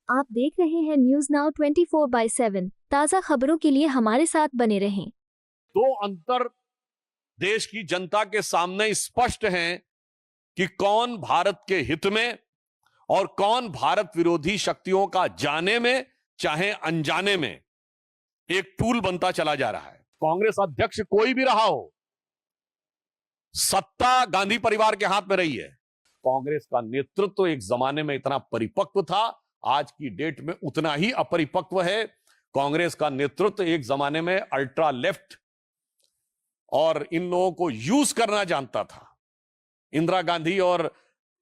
आप देख रहे हैं न्यूज नाउ 24/7 ताज़ा खबरों के लिए हमारे साथ बने रहें। दो अंतर देश की जनता के सामने स्पष्ट हैं कि कौन भारत के हित में और कौन भारत विरोधी शक्तियों का जाने में चाहे अनजाने में एक टूल बनता चला जा रहा है। कांग्रेस अध्यक्ष कोई भी रहा हो, सत्ता गांधी परिवार के हाथ में रही है। कांग्रेस का नेतृत्व एक जमाने में इतना परिपक्व था, आज की डेट में उतना ही अपरिपक्व है। कांग्रेस का नेतृत्व एक जमाने में अल्ट्रा लेफ्ट और इन लोगों को यूज करना जानता था, इंदिरा गांधी और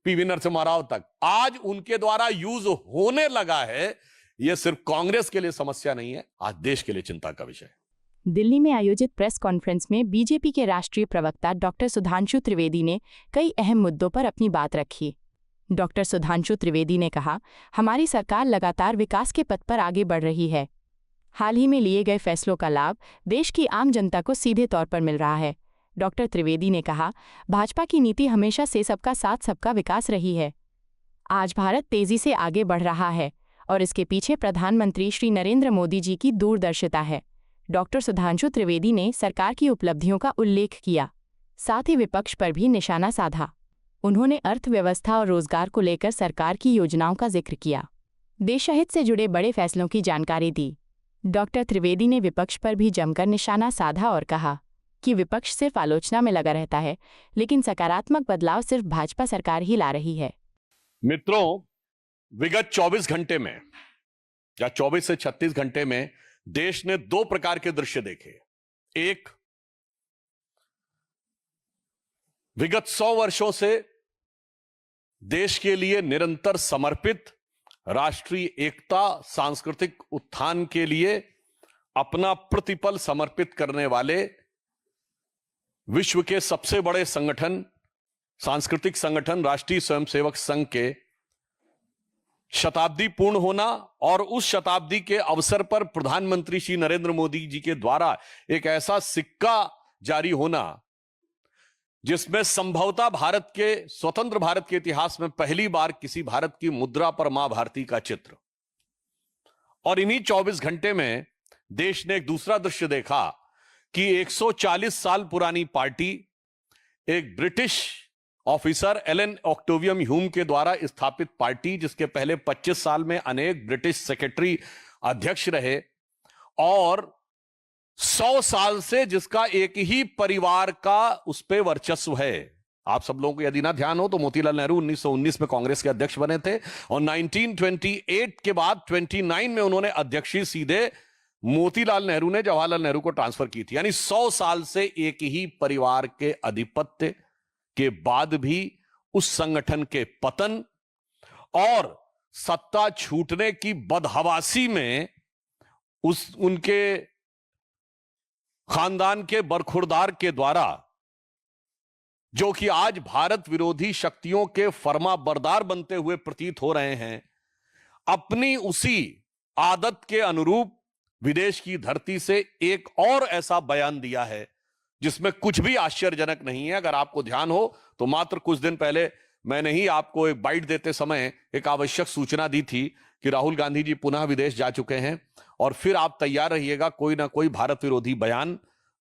पीवी नरसिम्हा राव तक। आज उनके द्वारा यूज होने लगा है। यह सिर्फ कांग्रेस के लिए समस्या नहीं है, आज देश के लिए चिंता का विषय है। दिल्ली में आयोजित प्रेस कॉन्फ्रेंस में बीजेपी के राष्ट्रीय प्रवक्ता डॉक्टर सुधांशु त्रिवेदी ने कई अहम मुद्दों पर अपनी बात रखी। डॉक्टर सुधांशु त्रिवेदी ने कहा, हमारी सरकार लगातार विकास के पथ पर आगे बढ़ रही है। हाल ही में लिए गए फैसलों का लाभ देश की आम जनता को सीधे तौर पर मिल रहा है। डॉक्टर त्रिवेदी ने कहा, भाजपा की नीति हमेशा से सबका साथ सबका विकास रही है। आज भारत तेजी से आगे बढ़ रहा है और इसके पीछे प्रधानमंत्री श्री नरेंद्र मोदी जी की दूरदर्शिता है। डॉक्टर सुधांशु त्रिवेदी ने सरकार की उपलब्धियों का उल्लेख किया, साथ ही विपक्ष पर भी निशाना साधा। उन्होंने अर्थव्यवस्था और रोजगार को लेकर सरकार की योजनाओं का जिक्र किया। देशहित से जुड़े बड़े फैसलों की जानकारी दी। डॉक्टर त्रिवेदी ने विपक्ष पर भी जमकर निशाना साधा और कहा कि विपक्ष सिर्फ आलोचना में लगा रहता है, लेकिन सकारात्मक बदलाव सिर्फ भाजपा सरकार ही ला रही है। मित्रों, विगत 24 घंटे में या 24 से 36 घंटे में देश ने दो प्रकार के दृश्य देखे। एक, विगत 100 वर्षों से देश के लिए निरंतर समर्पित, राष्ट्रीय एकता, सांस्कृतिक उत्थान के लिए अपना प्रतिपल समर्पित करने वाले विश्व के सबसे बड़े संगठन, सांस्कृतिक संगठन राष्ट्रीय स्वयंसेवक संघ के शताब्दी पूर्ण होना और उस शताब्दी के अवसर पर प्रधानमंत्री श्री नरेंद्र मोदी जी के द्वारा एक ऐसा सिक्का जारी होना जिसमें संभवतः भारत के स्वतंत्र भारत के इतिहास में पहली बार किसी भारत की मुद्रा पर मां भारती का चित्र। और इन्हीं 24 घंटे में देश ने एक दूसरा दृश्य देखा कि 140 साल पुरानी पार्टी, एक ब्रिटिश ऑफिसर एलन ऑक्टेवियम ह्यूम के द्वारा स्थापित पार्टी, जिसके पहले 25 साल में अनेक ब्रिटिश सेक्रेटरी अध्यक्ष रहे, और 100 साल से जिसका एक ही परिवार का उस पर वर्चस्व है। आप सब लोगों को यदि ना ध्यान हो तो मोतीलाल नेहरू 1919 में कांग्रेस के अध्यक्ष बने थे और 1928 के बाद 29 में उन्होंने अध्यक्षी सीधे मोतीलाल नेहरू ने जवाहरलाल नेहरू को ट्रांसफर की थी। यानी 100 साल से एक ही परिवार के आधिपत्य के बाद भी उस संगठन के पतन और सत्ता छूटने की बदहवासी में उनके खानदान के बरखुरदार के द्वारा, जो कि आज भारत विरोधी शक्तियों के फर्माबरदार बनते हुए प्रतीत हो रहे हैं, अपनी उसी आदत के अनुरूप विदेश की धरती से एक और ऐसा बयान दिया है जिसमें कुछ भी आश्चर्यजनक नहीं है। अगर आपको ध्यान हो तो मात्र कुछ दिन पहले मैंने ही आपको एक बाइट देते समय एक आवश्यक सूचना दी थी कि राहुल गांधी जी पुनः विदेश जा चुके हैं, और फिर आप तैयार रहिएगा, कोई ना कोई भारत विरोधी बयान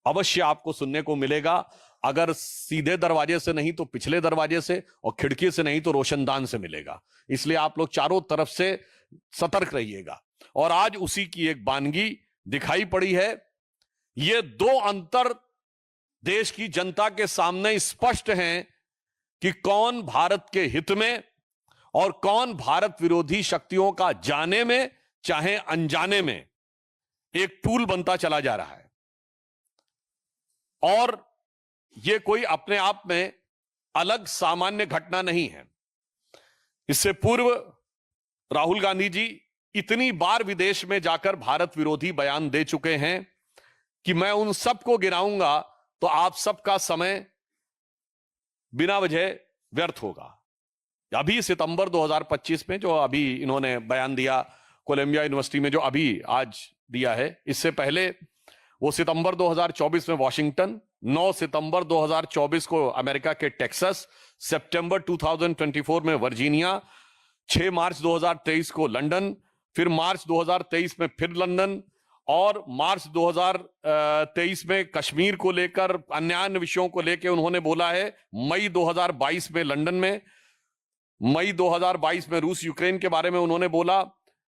अवश्य आपको सुनने को मिलेगा। अगर सीधे दरवाजे से नहीं तो पिछले दरवाजे से, और खिड़की से नहीं तो रोशनदान से मिलेगा। इसलिए आप लोग चारों तरफ से सतर्क रहिएगा। और आज उसी की एक बानगी दिखाई पड़ी है। ये दो अंतर देश की जनता के सामने स्पष्ट हैं कि कौन भारत के हित में और कौन भारत विरोधी शक्तियों का जाने में चाहे अनजाने में एक टूल बनता चला जा रहा है। और यह कोई अपने आप में अलग सामान्य घटना नहीं है। इससे पूर्व राहुल गांधी जी इतनी बार विदेश में जाकर भारत विरोधी बयान दे चुके हैं कि मैं उन सबको गिनाऊंगा तो आप सबका समय बिना वजह व्यर्थ होगा। अभी सितंबर 2025 में जो अभी इन्होंने बयान दिया कोलंबिया यूनिवर्सिटी में, जो अभी आज दिया है, इससे पहले वो सितंबर 2024 में वॉशिंगटन, 9 सितंबर 2024 को अमेरिका के टेक्सास, सितंबर 2024 में वर्जीनिया, 6 मार्च 2023 को लंदन, फिर मार्च 2023 में फिर लंदन, और मार्च 2023 में कश्मीर को लेकर अन्य विषयों को लेकर उन्होंने बोला है। मई 2022 में लंदन में, मई 2022 में रूस यूक्रेन के बारे में उन्होंने बोला।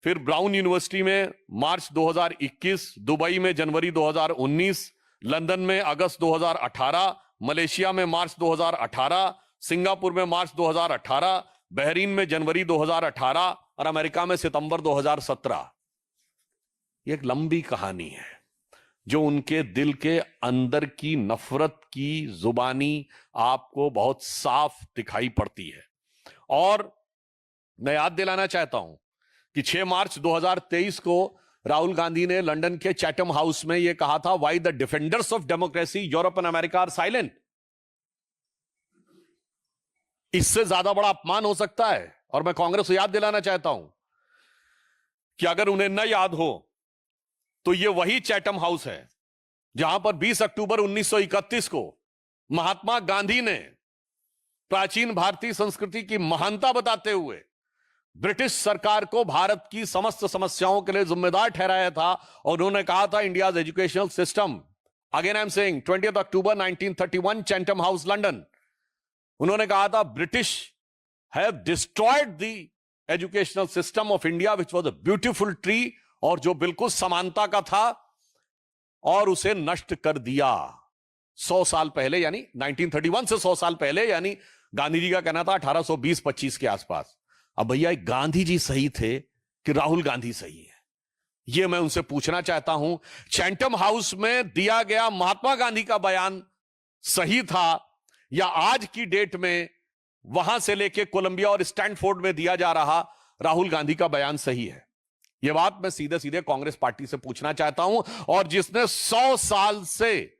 फिर ब्राउन यूनिवर्सिटी में मार्च 2021, दुबई में जनवरी 2019, लंदन में अगस्त 2018, मलेशिया में मार्च 2018, सिंगापुर में मार्च 2018, बहरीन में जनवरी 2018 और अमेरिका में सितंबर 2017। ये एक लंबी कहानी है जो उनके दिल के अंदर की नफरत की जुबानी आपको बहुत साफ दिखाई पड़ती है। और मैं याद दिलाना चाहता हूं कि 6 मार्च 2023 को राहुल गांधी ने लंदन के चैटम हाउस में यह कहा था, why the defenders of democracy Europe and America are silent. इससे ज्यादा बड़ा अपमान हो सकता है। और मैं कांग्रेस को याद दिलाना चाहता हूं कि अगर उन्हें न याद हो तो यह वही चैटम हाउस है जहां पर 20 अक्टूबर 1931 को महात्मा गांधी ने प्राचीन भारतीय संस्कृति की महानता बताते हुए ब्रिटिश सरकार को भारत की समस्त समस्याओं के लिए जिम्मेदार ठहराया था। और उन्होंने कहा था, India's educational system, again I am saying 20 October 1931, Chatham house London, उन्होंने कहा था, British have destroyed the educational system of India which was a beautiful tree, और जो बिल्कुल समानता का था, और उसे नष्ट कर दिया 100 साल पहले, यानी 1931 से 100 साल पहले, यानी गांधी जी का कहना था 1820-25 के आसपास। अब भैया गांधी जी सही थे कि राहुल गांधी सही है, यह मैं उनसे पूछना चाहता हूं। चैटम हाउस में दिया गया महात्मा गांधी का बयान सही था, या आज की डेट में वहां से लेके कोलंबिया और स्टैनफोर्ड में दिया जा रहा राहुल गांधी का बयान सही है? यह बात मैं सीधे सीधे कांग्रेस पार्टी से पूछना चाहता हूं। और जिसने 100 साल से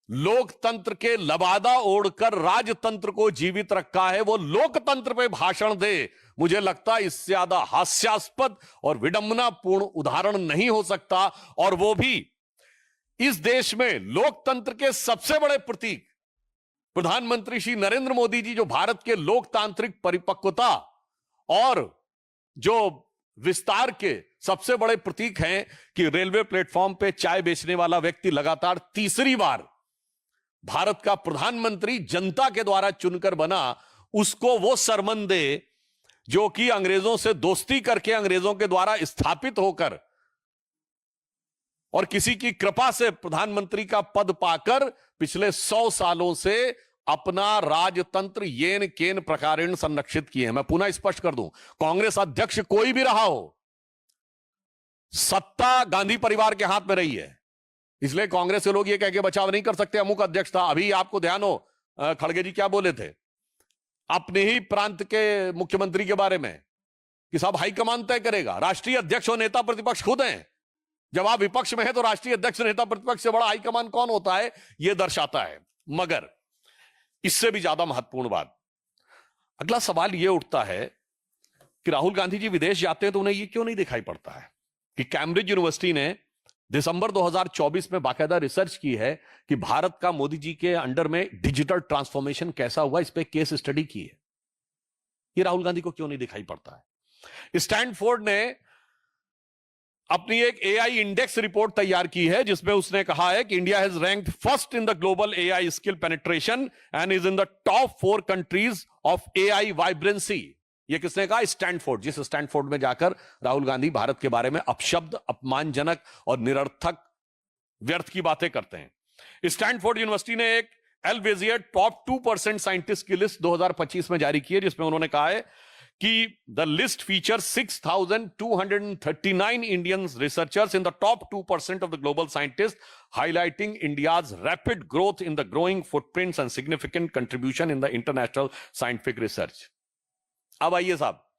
लोकतंत्र के लबादा ओढ़कर राजतंत्र को जीवित रखा है, वो लोकतंत्र पे भाषण दे, मुझे लगता है इससे ज्यादा हास्यास्पद और विडंबनापूर्ण उदाहरण नहीं हो सकता। और वो भी इस देश में लोकतंत्र के सबसे बड़े प्रतीक प्रधानमंत्री श्री नरेंद्र मोदी जी, जो भारत के लोकतांत्रिक परिपक्वता और जो विस्तार के सबसे बड़े प्रतीक हैं, कि रेलवे प्लेटफॉर्म पे चाय बेचने वाला व्यक्ति लगातार तीसरी बार भारत का प्रधानमंत्री जनता के द्वारा चुनकर बना, उसको वो सरमन दे जो कि अंग्रेजों से दोस्ती करके, अंग्रेजों के द्वारा स्थापित होकर और किसी की कृपा से प्रधानमंत्री का पद पाकर पिछले 100 सालों से अपना राजतंत्र येन केन प्रकारेण संरक्षित किए हैं। मैं पुनः स्पष्ट कर दूं, कांग्रेस अध्यक्ष कोई भी रहा हो, सत्ता गांधी परिवार के हाथ में रही है, इसलिए कांग्रेस के लोग ये कह के बचाव नहीं कर सकते अमुक अध्यक्ष था। अभी आपको ध्यान हो खड़गे जी क्या बोले थे अपने ही प्रांत के मुख्यमंत्री के बारे में, कि साहब हाईकमान तय करेगा, राष्ट्रीय अध्यक्ष और नेता प्रतिपक्ष खुद हैं। जब आप विपक्ष में है तो राष्ट्रीय अध्यक्ष नेता प्रतिपक्ष से बड़ा हाईकमान कौन होता है, यह दर्शाता है। मगर इससे भी ज्यादा महत्वपूर्ण बात, अगला सवाल यह उठता है कि राहुल गांधी जी विदेश जाते हैं तो उन्हें यह क्यों नहीं दिखाई पड़ता है कि कैम्ब्रिज यूनिवर्सिटी ने दिसंबर 2024 में बाकायदा रिसर्च की है कि भारत का मोदी जी के अंडर में डिजिटल ट्रांसफॉर्मेशन कैसा हुआ, इस पे केस स्टडी की है। ये राहुल गांधी को क्यों नहीं दिखाई पड़ता है? स्टैनफोर्ड ने अपनी एक एआई इंडेक्स रिपोर्ट तैयार की है जिसमें उसने कहा है कि India has ranked first in the global AI skill penetration and is in the top 4 countries of AI vibrancy. ये किसने कहा? स्टैनफोर्ड। जिस स्टैनफोर्ड में जाकर राहुल गांधी भारत के बारे में अपशब्द, अपमानजनक और निरर्थक व्यर्थ की बातें करते हैं। स्टैनफोर्ड यूनिवर्सिटी ने एक एल्सेवियर टॉप 2% साइंटिस्ट की लिस्ट 2025 में जारी की है, जिसमें उन्होंने कहा है कि the list feature 6,239 Indian researchers in the top 2% of the global scientist, highlighting India's rapid growth in the growing footprints and significant contribution in the international scientific research. अब आइए साहब,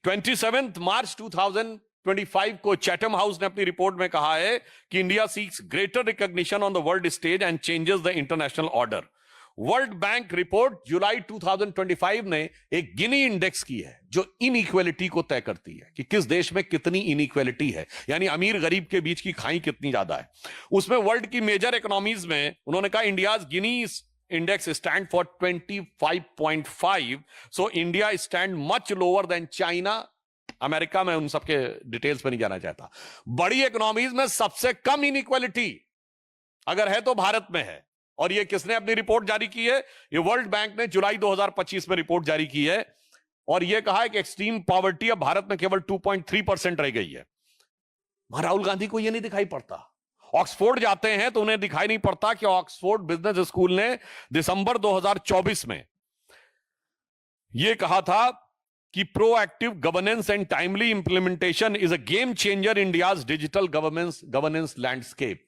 27 मार्च 2025 को चैटम हाउस ने अपनी रिपोर्ट में कहा है कि India seeks greater recognition on the world stage and changes the international order. World Bank report July 2025 ने एक गिनी इंडेक्स की है जो इनइक्वालिटी को तय करती है कि किस देश में कितनी इनइक्वालिटी है, यानी अमीर गरीब के बीच की खाई कितनी ज्यादा है। उसमें वर्ल्ड की मेजर इकोनॉमीज में उन्होंने कहा India's Guinea index stand for 25.5, so India stand much lower than China America में, उन सबके डिटेल्स पर नहीं जाना चाहता। बड़ी इकोनॉमीज में सबसे कम इनइक्वालिटी अगर है तो भारत में है। और ये किसने अपनी रिपोर्ट जारी की है? ये वर्ल्ड बैंक ने जुलाई 2025 में रिपोर्ट जारी की है और ये कहा है कि एक्सट्रीम पॉवर्टी अब भारत में केवल 2.3% रह गई है। राहुल गांधी को यह नहीं दिखाई पड़ता। ऑक्सफोर्ड जाते हैं तो उन्हें दिखाई नहीं पड़ता कि ऑक्सफोर्ड बिजनेस स्कूल ने दिसंबर 2024 में यह कहा था कि proactive governance and timely implementation is a game changer India's digital governance landscape.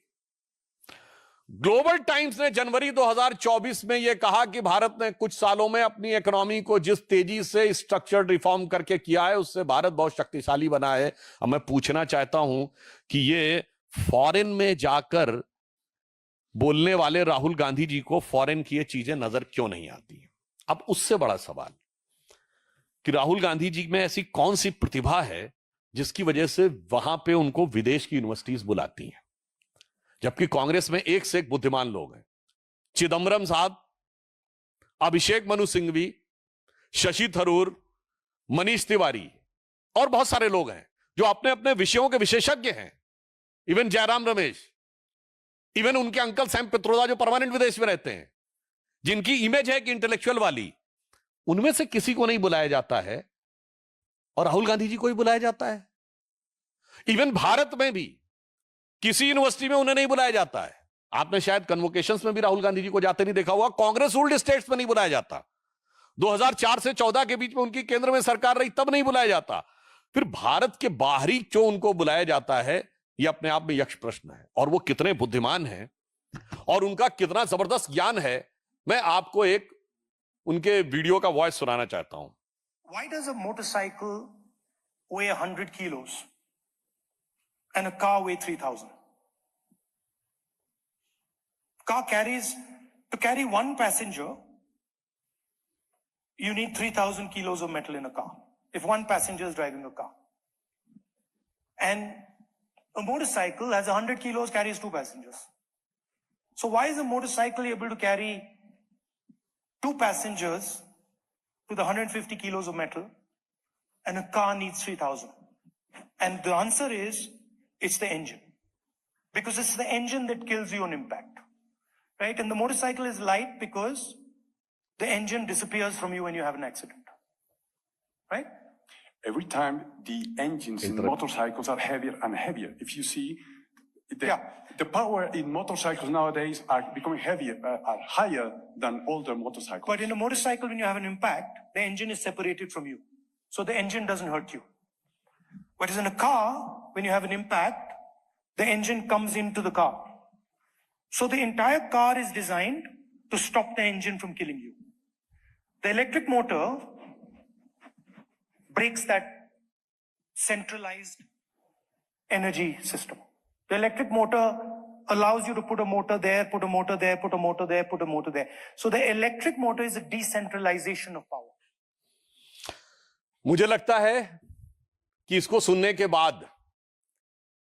Global times ने जनवरी 2024 में यह कहा कि भारत ने कुछ सालों में अपनी इकोनॉमी को जिस तेजी से स्ट्रक्चरड रिफॉर्म करके किया है उससे भारत बहुत शक्तिशाली बना है। अब मैं पूछना चाहता हूं कि ये फॉरेन में जाकर बोलने वाले राहुल गांधी जी को फॉरेन की ये चीजें नजर क्यों नहीं आती? अब उससे बड़ा सवाल कि राहुल गांधी जी में ऐसी कौन सी प्रतिभा है जिसकी वजह से वहां पे उनको विदेश की यूनिवर्सिटीज बुलाती हैं, जबकि कांग्रेस में एक से एक बुद्धिमान लोग हैं। चिदम्बरम साहब, अभिषेक मनु सिंघवी, शशि थरूर, मनीष तिवारी और बहुत सारे लोग हैं जो अपने अपने विषयों के विशेषज्ञ हैं। इवन जयराम रमेश, इवन उनके अंकल सैम पित्रोदा जो परमानेंट विदेश में रहते हैं, जिनकी इमेज है कि इंटेलेक्चुअल वाली, उनमें से किसी को नहीं बुलाया जाता है और राहुल गांधी जी को ही बुलाया जाता है। इवन भारत में भी किसी यूनिवर्सिटी में उन्हें नहीं बुलाया जाता है। आपने शायद कन्वोकेशंस में भी राहुल गांधी जी को जाते नहीं देखा हुआ। कांग्रेस रूल्ड स्टेट्स में नहीं बुलाया जाता। 2004 से 14 के बीच में उनकी केंद्र में सरकार रही, तब नहीं बुलाया जाता। फिर भारत के बाहरी क्यों उनको बुलाया जाता है, यह अपने आप में यक्ष प्रश्न है। और वो कितने बुद्धिमान हैं और उनका कितना जबरदस्त ज्ञान है, मैं आपको एक उनके वीडियो का वॉइस सुनाना चाहता हूं। Why does a motorcycle weigh 100 kilos and a car weigh 3,000? Car carries, to carry one passenger, you need 3,000 kilos of metal in a car, if one passenger is driving a car. And a motorcycle has 100 kilos, carries two passengers. So why is a motorcycle able to carry two passengers with 150 kilos of metal and a car needs 3,000? And the answer is, it's the engine. Because it's the engine that kills you on impact. Right? And the motorcycle is light because the engine disappears from you when you have an accident. Right? Every time the engines in motorcycles are heavier and heavier. If you see, the power in motorcycles nowadays are becoming heavier, are higher than older motorcycles. But in a motorcycle, when you have an impact, the engine is separated from you. So the engine doesn't hurt you. Whereas in a car, when you have an impact, the engine comes into the car. So the entire car is designed to stop the engine from killing you. The electric motor breaks that centralized energy system. The electric motor allows you to put a motor there, put a motor there, put a motor there, put a motor there. So the electric motor is a decentralization of power. मुझे लगता है कि इसको सुनने के बाद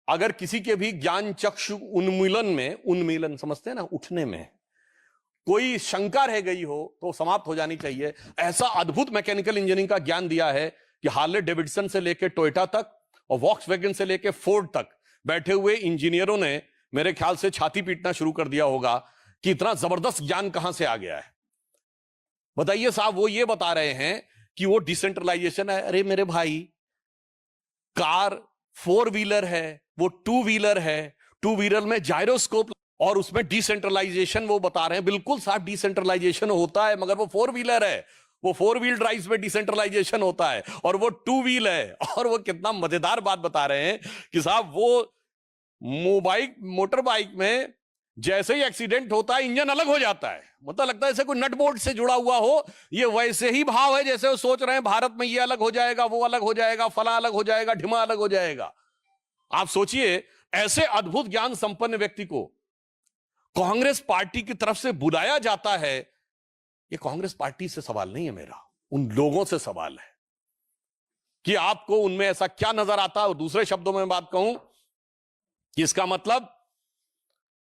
अगर किसी के भी ज्ञान चक्षु उन्मीलन समझते हैं ना, उठने में कोई शंका रह गई हो तो समाप्त हो जानी चाहिए। ऐसा अद्भुत मैकेनिकल इंजीनियरिंग का ज्ञान दिया है कि हार्ले डेविडसन से लेकर टोयोटा तक और वॉक्सवैगन से लेकर फोर्ड तक बैठे हुए इंजीनियरों ने मेरे ख्याल से छाती पीटना शुरू कर दिया होगा कि इतना जबरदस्त ज्ञान कहां से आ गया है। बताइए साहब, वो ये बता रहे हैं कि वो डिसेंट्रलाइजेशन है। अरे मेरे भाई, कार 4 व्हीलर है, वो 2 व्हीलर है, 2 व्हीलर में जायरोस्कोप और उसमें डिसेंट्रलाइजेशन वो बता रहे हैं। बिल्कुल साहब, डिसेंट्रलाइजेशन होता है, मगर वो 4 व्हीलर है, वो 4 व्हील ड्राइव्स में डिसेंट्रलाइजेशन होता है और वो 2 व्हील है। और वो कितना मजेदार बात बता रहे हैं कि साहब वो मोटर बाइक में जैसे ही एक्सीडेंट होता है इंजन अलग हो जाता है। मतलब लगता है जैसे कोई नट बोल्ट से जुड़ा हुआ हो। ये वैसे ही भाव है जैसे वो सोच रहे हैं भारत में ये अलग हो जाएगा, वो अलग हो जाएगा, फला अलग हो जाएगा, ढिमा अलग हो जाएगा। आप सोचिए, ऐसे अद्भुत ज्ञान संपन्न व्यक्ति को कांग्रेस पार्टी की तरफ से बुलाया जाता है। ये कांग्रेस पार्टी से सवाल नहीं है मेरा, उन लोगों से सवाल है कि आपको उनमें ऐसा क्या नजर आता है। और दूसरे शब्दों में बात कहूं कि इसका मतलब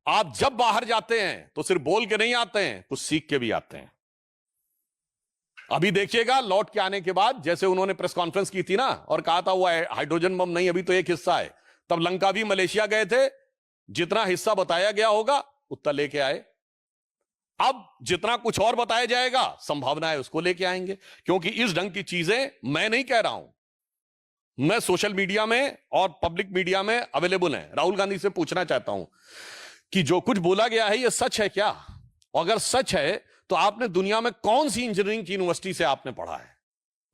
आप जब बाहर जाते हैं तो सिर्फ बोल के नहीं आते हैं, कुछ सीख के भी आते हैं। अभी देखिएगा लौट के आने के बाद, जैसे उन्होंने प्रेस कॉन्फ्रेंस की थी ना और कहा था वो हाइड्रोजन बम नहीं, अभी तो एक हिस्सा है, तब लंका भी मलेशिया गए थे, जितना हिस्सा बताया गया होगा उतना लेके आए। अब जितना कुछ और बताया जाएगा संभावना है उसको लेके आएंगे, क्योंकि इस ढंग की चीजें मैं नहीं कह रहा हूं, मैं सोशल मीडिया में और पब्लिक मीडिया में अवेलेबल है। राहुल गांधी से पूछना चाहता हूं कि जो कुछ बोला गया है यह सच है क्या? अगर सच है तो आपने दुनिया में कौन सी इंजीनियरिंग की यूनिवर्सिटी से आपने पढ़ा है?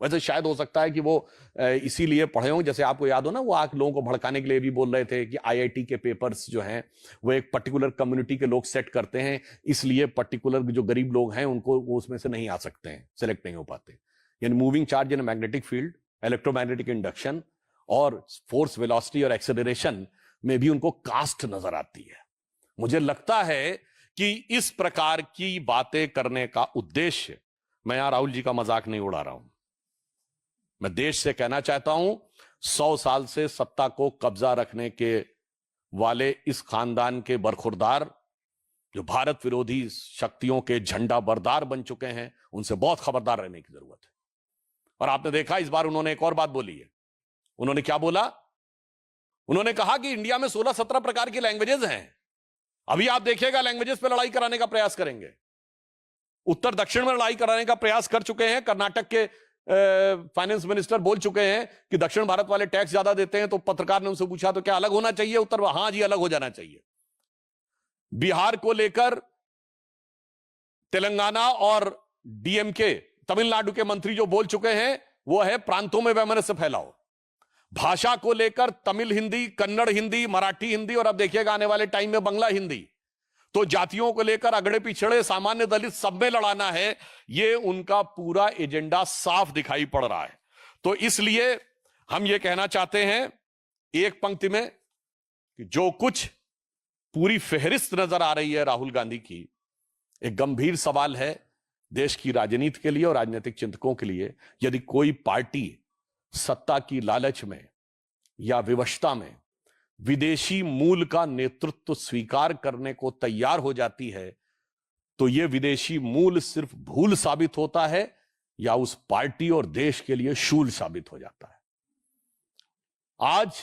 वैसे शायद हो सकता है कि वो इसीलिए पढ़े हों, जैसे आपको याद हो ना, वो आप लोगों को भड़काने के लिए भी बोल रहे थे कि आईआईटी के पेपर्स जो हैं वो एक पर्टिकुलर कम्युनिटी के लोग सेट करते हैं, इसलिए पर्टिकुलर जो गरीब लोग हैं उनको वो उसमें से नहीं आ सकते हैं, सेलेक्ट नहीं हो पाते। यानी moving charge in magnetic field, electromagnetic induction और फोर्स वेलोसिटी और एक्सेलरेशन में भी उनको कास्ट नजर आती है। मुझे लगता है कि इस प्रकार की बातें करने का उद्देश्य, मैं यहां राहुल जी का मजाक नहीं उड़ा रहा हूं, मैं देश से कहना चाहता हूं 100 साल से सत्ता को कब्जा रखने के वाले इस खानदान के बरखुरदार जो भारत विरोधी शक्तियों के झंडा बरदार बन चुके हैं, उनसे बहुत खबरदार रहने की जरूरत है। और आपने देखा इस बार उन्होंने एक और बात बोली है। उन्होंने क्या बोला? उन्होंने कहा कि इंडिया में 16-17 प्रकार की लैंग्वेजेस हैं। अभी आप देखिएगा लैंग्वेजेस पे लड़ाई कराने का प्रयास करेंगे। उत्तर दक्षिण में लड़ाई कराने का प्रयास कर चुके हैं। कर्नाटक के फाइनेंस मिनिस्टर बोल चुके हैं कि दक्षिण भारत वाले टैक्स ज्यादा देते हैं, तो पत्रकार ने उनसे पूछा तो क्या अलग होना चाहिए? उत्तर हां जी, अलग हो जाना चाहिए। बिहार को लेकर तेलंगाना और डीएमके तमिलनाडु के मंत्री जो बोल चुके हैं वो है प्रांतों में वैमनस्य फैलाओ। भाषा को लेकर तमिल हिंदी, कन्नड़ हिंदी, मराठी हिंदी और अब देखिएगा आने वाले टाइम में बंगला हिंदी। तो जातियों को लेकर अगड़े पिछड़े, सामान्य दलित सब में लड़ाना है, ये उनका पूरा एजेंडा साफ दिखाई पड़ रहा है। तो इसलिए हम ये कहना चाहते हैं एक पंक्ति में कि जो कुछ पूरी फेहरिस्त नजर आ रही है राहुल गांधी की, एक गंभीर सवाल है देश की राजनीति के लिए और राजनीतिक चिंतकों के लिए। यदि कोई पार्टी सत्ता की लालच में या विवशता में विदेशी मूल का नेतृत्व स्वीकार करने को तैयार हो जाती है, तो यह विदेशी मूल सिर्फ भूल साबित होता है या उस पार्टी और देश के लिए शूल साबित हो जाता है। आज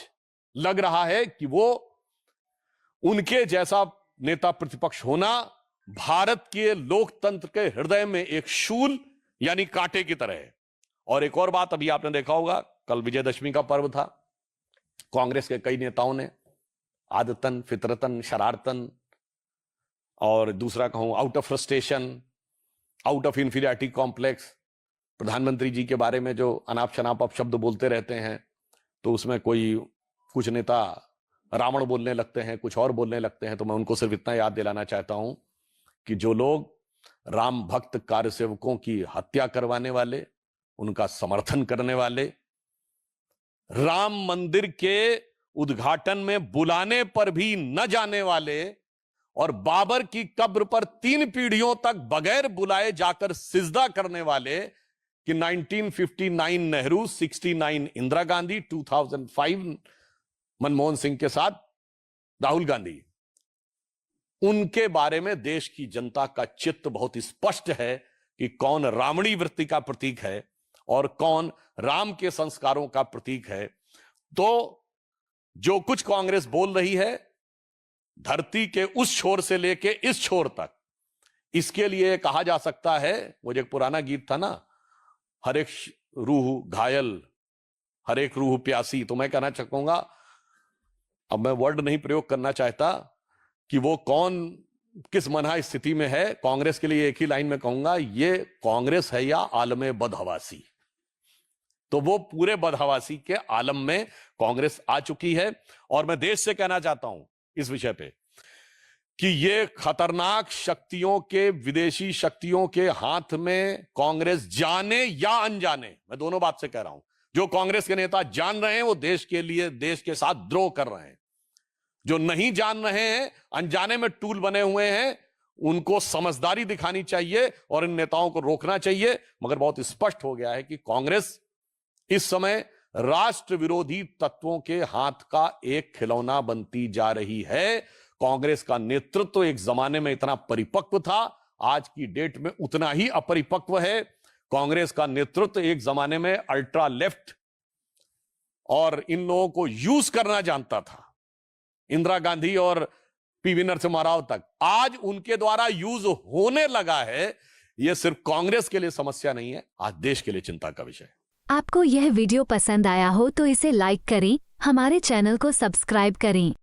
लग रहा है कि वो उनके जैसा नेता प्रतिपक्ष होना भारत के लोकतंत्र के हृदय में एक शूल यानी कांटे की तरह है। और एक और बात, अभी आपने देखा होगा कल विजयदशमी का पर्व था, कांग्रेस के कई नेताओं ने आदतन, फितरतन, शरारतन और दूसरा कहूं out of frustration, out of inferiority complex, प्रधानमंत्री जी के बारे में जो अनाप शनाप अपशब्द बोलते रहते हैं, तो उसमें कुछ नेता रावण बोलने लगते हैं, कुछ और बोलने लगते हैं। तो मैं उनको सिर्फ इतना याद दिलाना चाहता हूं कि जो लोग राम भक्त कार्यसेवकों की हत्या करवाने वाले, उनका समर्थन करने वाले, राम मंदिर के उद्घाटन में बुलाने पर भी न जाने वाले और बाबर की कब्र पर 3 पीढ़ियों तक बगैर बुलाए जाकर सिजदा करने वाले कि 1959 नेहरू, 69 इंदिरा गांधी, 2005 मनमोहन सिंह के साथ राहुल गांधी, उनके बारे में देश की जनता का चित्त बहुत स्पष्ट है कि कौन रावणी वृत्ति का प्रतीक है और कौन राम के संस्कारों का प्रतीक है। तो जो कुछ कांग्रेस बोल रही है धरती के उस छोर से लेके इस छोर तक, इसके लिए कहा जा सकता है, मुझे एक पुराना गीत था ना, हर एक रूह घायल, हर एक रूह प्यासी। तो मैं कहना चाहूंगा, अब मैं वर्ड नहीं प्रयोग करना चाहता कि वो कौन किस मना स्थिति में है। कांग्रेस के लिए एक ही लाइन में कहूंगा, ये कांग्रेस है या आलम बदहवासी। तो वो पूरे बदहवासी के आलम में कांग्रेस आ चुकी है। और मैं देश से कहना चाहता हूं इस विषय पे कि ये खतरनाक शक्तियों के, विदेशी शक्तियों के हाथ में कांग्रेस जाने या अनजाने, मैं दोनों बात से कह रहा हूं, जो कांग्रेस के नेता जान रहे हैं वो देश के लिए, देश के साथ द्रोह कर रहे हैं। जो नहीं जान रहे हैं, अनजाने में टूल बने हुए हैं, उनको समझदारी दिखानी चाहिए और इन नेताओं को रोकना चाहिए। मगर बहुत स्पष्ट हो गया है कि कांग्रेस इस समय राष्ट्र विरोधी तत्वों के हाथ का एक खिलौना बनती जा रही है। कांग्रेस का नेतृत्व एक जमाने में इतना परिपक्व था, आज की डेट में उतना ही अपरिपक्व है। कांग्रेस का नेतृत्व एक जमाने में अल्ट्रा लेफ्ट और इन लोगों को यूज करना जानता था, इंदिरा गांधी और पीवी नरसिम्हा राव तक। आज उनके द्वारा यूज होने लगा है। यह सिर्फ कांग्रेस के लिए समस्या नहीं है, आज देश के लिए चिंता का विषय है। आपको यह वीडियो पसंद आया हो तो इसे लाइक करें, हमारे चैनल को सब्सक्राइब करें।